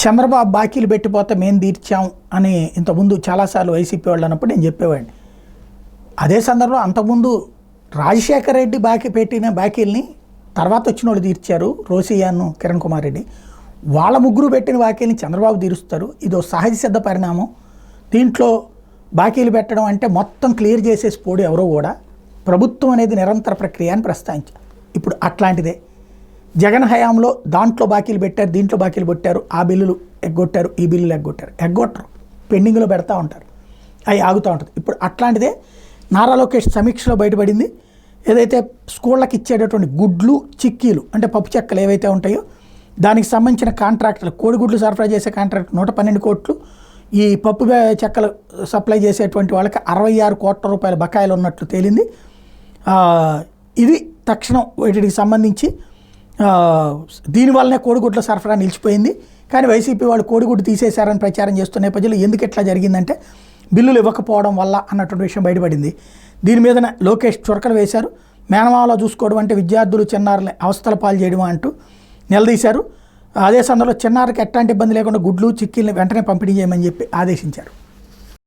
చంద్రబాబు బాకీలు పెట్టిపోతే మేము తీర్చాం అని ఇంతకుముందు చాలాసార్లు వైసీపీ వాళ్ళు అన్నప్పుడు నేను చెప్పేవాడిని. అదే సందర్భంలో అంతకుముందు రాజశేఖర రెడ్డి పెట్టిన బాకీల్ని తర్వాత వచ్చిన వాళ్ళు తీర్చారు, రోసియాను కిరణ్ కుమార్ రెడ్డి. వాళ్ళ ముగ్గురు పెట్టిన బాకీల్ని చంద్రబాబు తీరుస్తారు. ఇదో సహజ సిద్ధ పరిణామం. దీంట్లో బాకీలు పెట్టడం అంటే మొత్తం క్లియర్ చేసేసి పోడు ఎవరో కూడా. ప్రభుత్వం అనేది నిరంతర ప్రక్రియ అని ప్రస్తావించారు. ఇప్పుడు అట్లాంటిదే జగన్ హయాంలో దాంట్లో బాకీలు పెట్టారు, దీంట్లో బాకీలు పెట్టారు, ఆ బిల్లులు ఎగ్గొట్టారు, ఈ బిల్లులు ఎగ్గొట్టరు, పెండింగ్లో పెడతా ఉంటారు, అవి ఆగుతూ ఉంటుంది. ఇప్పుడు అట్లాంటిదే నారా లోకేష్ సమీక్షలో బయటపడింది. ఏదైతే స్కూళ్ళకి ఇచ్చేటటువంటి గుడ్లు చిక్కీలు అంటే పప్పు చెక్కలు ఏవైతే ఉంటాయో దానికి సంబంధించిన కాంట్రాక్టులు, కోడిగుడ్లు సరఫరా చేసే కాంట్రాక్ట్ 112 కోట్లు, ఈ పప్పు చెక్కలు సప్లై చేసేటువంటి వాళ్ళకి 66 కోట్ల రూపాయల బకాయిలు ఉన్నట్లు తేలింది. ఇది తక్షణం వీటికి సంబంధించి దీనివల్లనే కోడిగుడ్ల సరఫరా నిలిచిపోయింది. కానీ వైసీపీ వాళ్ళు కోడిగుడ్డు తీసేశారని ప్రచారం చేస్తున్న నేపథ్యంలో ఎందుకు ఎట్లా జరిగిందంటే బిల్లులు ఇవ్వకపోవడం వల్ల అన్నటువంటి విషయం బయటపడింది. దీని మీద లోకేష్ చురకలు వేశారు. మేనమావలో చూసుకోవడం అంటే విద్యార్థులు చిన్నారులని అవస్థల పాలు చేయడం అంటూ నిలదీశారు. అదే సందర్భంలో చిన్నారికి ఎట్లాంటి ఇబ్బంది లేకుండా గుడ్లు చిక్కీలను వెంటనే పంపిణీ చేయమని చెప్పి ఆదేశించారు.